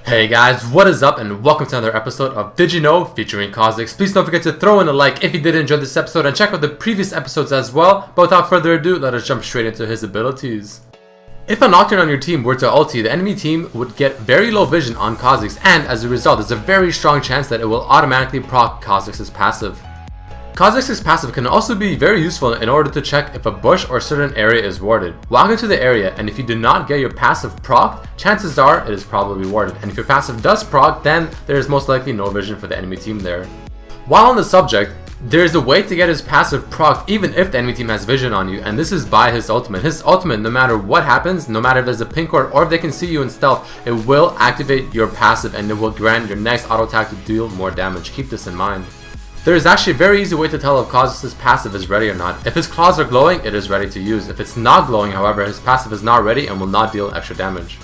Hey guys, what is up and welcome to another episode of Did You Know featuring Kha'Zix. Please don't forget to throw in a like if you did enjoy this episode and check out the previous episodes as well. But without further ado, let us jump straight into his abilities. If a Nocturne on your team were to ulti, the enemy team would get very low vision on Kha'Zix, and as a result, there's a very strong chance that it will automatically proc Kha'Zix's passive. Kha'Zix's passive can also be very useful in order to check if a bush or certain area is warded. Walk into the area, and if you do not get your passive proc, chances are it is probably warded, and if your passive does proc, then there is most likely no vision for the enemy team there. While on the subject, there is a way to get his passive proc even if the enemy team has vision on you, and this is by his ultimate. His ultimate, no matter what happens, no matter if there's a pink ward or if they can see you in stealth, it will activate your passive and it will grant your next auto attack to deal more damage. Keep this in mind. There is actually a very easy way to tell if Kha'Zix's passive is ready or not. If his claws are glowing, it is ready to use. If it's not glowing, however, his passive is not ready and will not deal extra damage.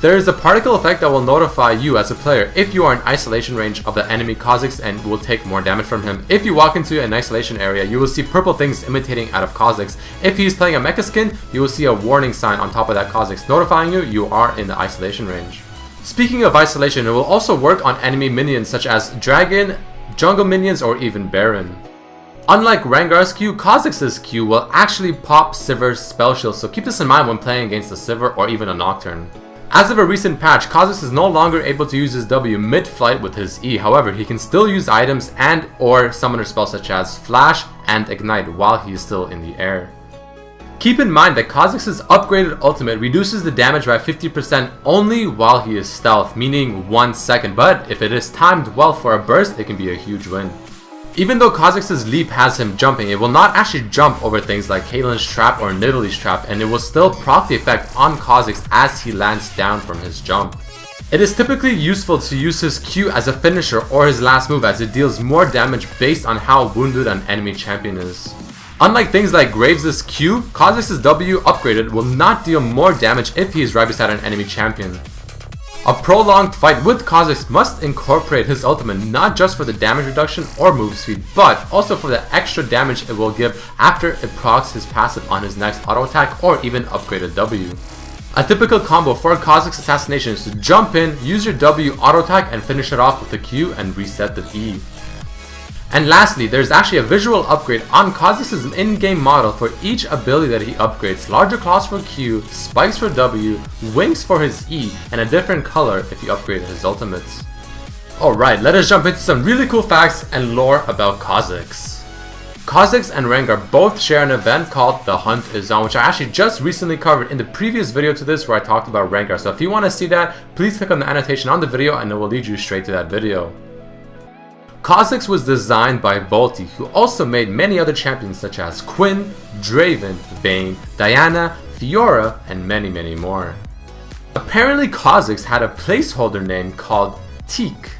There is a particle effect that will notify you as a player if you are in isolation range of the enemy Kha'Zix and will take more damage from him. If you walk into an isolation area, you will see purple things imitating out of Kha'Zix. If he is playing a mecha skin, you will see a warning sign on top of that Kha'Zix notifying you are in the isolation range. Speaking of isolation, it will also work on enemy minions such as Dragon, Jungle minions, or even Baron. Unlike Rengar's Q, Kha'Zix's Q will actually pop Sivir's spell shield, so keep this in mind when playing against a Sivir or even a Nocturne. As of a recent patch, Kha'Zix is no longer able to use his W mid-flight with his E, however he can still use items and or summoner spells such as Flash and Ignite while he is still in the air. Keep in mind that Kha'Zix's upgraded ultimate reduces the damage by 50% only while he is stealth, meaning 1 second, but if it is timed well for a burst, it can be a huge win. Even though Kha'Zix's leap has him jumping, it will not actually jump over things like Caitlyn's trap or Nidalee's trap, and it will still proc the effect on Kha'Zix as he lands down from his jump. It is typically useful to use his Q as a finisher or his last move as it deals more damage based on how wounded an enemy champion is. Unlike things like Graves' Q, Kha'Zix's W upgraded will not deal more damage if he is right beside an enemy champion. A prolonged fight with Kha'Zix must incorporate his ultimate not just for the damage reduction or move speed, but also for the extra damage it will give after it procs his passive on his next auto attack or even upgraded W. A typical combo for Kha'Zix assassination is to jump in, use your W auto attack and finish it off with the Q and reset the E. And lastly, there's actually a visual upgrade on Kha'Zix's in-game model for each ability that he upgrades. Larger claws for Q, spikes for W, wings for his E, and a different color if you upgrade his ultimates. Alright, let us jump into some really cool facts and lore about Kha'Zix. Kha'Zix and Rengar both share an event called The Hunt Is On, which I actually just recently covered in the previous video to this where I talked about Rengar. So if you want to see that, please click on the annotation on the video and it will lead you straight to that video. Kha'Zix was designed by Volti, who also made many other champions such as Quinn, Draven, Vayne, Diana, Fiora, and many more. Apparently Kha'Zix had a placeholder name called Teak.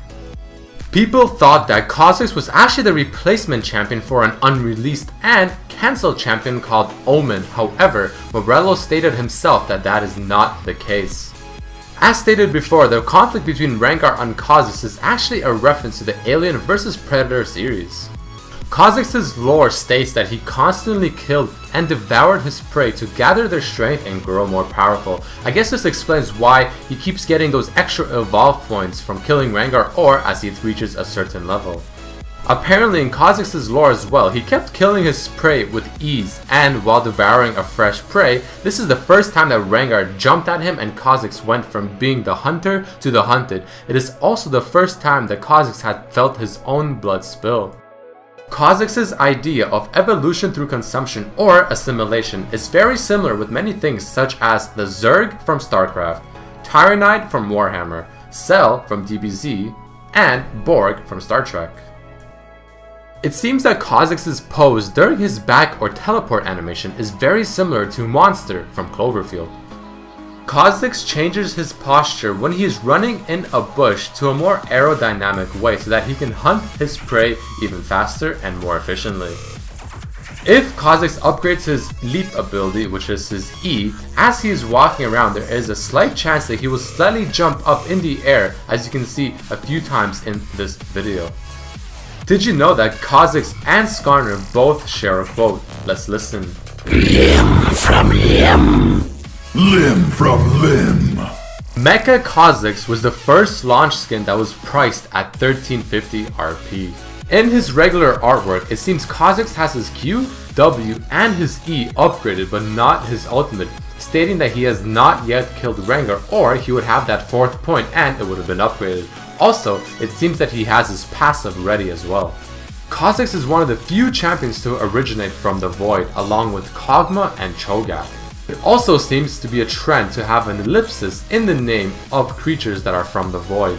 People thought that Kha'Zix was actually the replacement champion for an unreleased and cancelled champion called Omen. However, Morello stated himself that that is not the case. As stated before, the conflict between Rengar and Kha'Zix is actually a reference to the Alien vs Predator series. Kha'Zix's lore states that he constantly killed and devoured his prey to gather their strength and grow more powerful. I guess this explains why he keeps getting those extra evolve points from killing Rengar or as he reaches a certain level. Apparently in Kha'Zix's lore as well, he kept killing his prey with ease, and while devouring a fresh prey, this is the first time that Rengar jumped at him and Kha'Zix went from being the hunter to the hunted. It is also the first time that Kha'Zix had felt his own blood spill. Kha'Zix's idea of evolution through consumption or assimilation is very similar with many things such as the Zerg from StarCraft, Tyranite from Warhammer, Cell from DBZ, and Borg from Star Trek. It seems that Kha'Zix's pose during his back or teleport animation is very similar to Monster from Cloverfield. Kha'Zix changes his posture when he is running in a bush to a more aerodynamic way so that he can hunt his prey even faster and more efficiently. If Kha'Zix upgrades his leap ability, which is his E, as he is walking around there is a slight chance that he will slightly jump up in the air, as you can see a few times in this video. Did you know that Kha'Zix and Skarner both share a quote? Let's listen. Limb from limb. Limb from limb. Mecha Kha'Zix was the first launch skin that was priced at 1350 RP. In his regular artwork, it seems Kha'Zix has his Q, W, and his E upgraded but not his ultimate, stating that he has not yet killed Rengar, or he would have that 4th point and it would have been upgraded. Also, it seems that he has his passive ready as well. Kha'Zix is one of the few champions to originate from the Void, along with Kog'Maw and Cho'Gath. It also seems to be a trend to have an ellipsis in the name of creatures that are from the Void.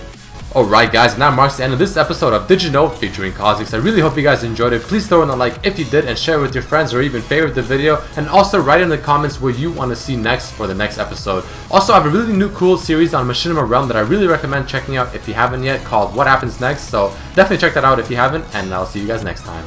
Alright guys, and that marks the end of this episode of Did You Know featuring Kha'Zix. I really hope you guys enjoyed it. Please throw in a like if you did, and share it with your friends, or even favorite the video, and also write in the comments what you want to see next for the next episode. Also, I have a really new cool series on Machinima Realm that I really recommend checking out if you haven't yet, called What Happens Next, so definitely check that out if you haven't, and I'll see you guys next time.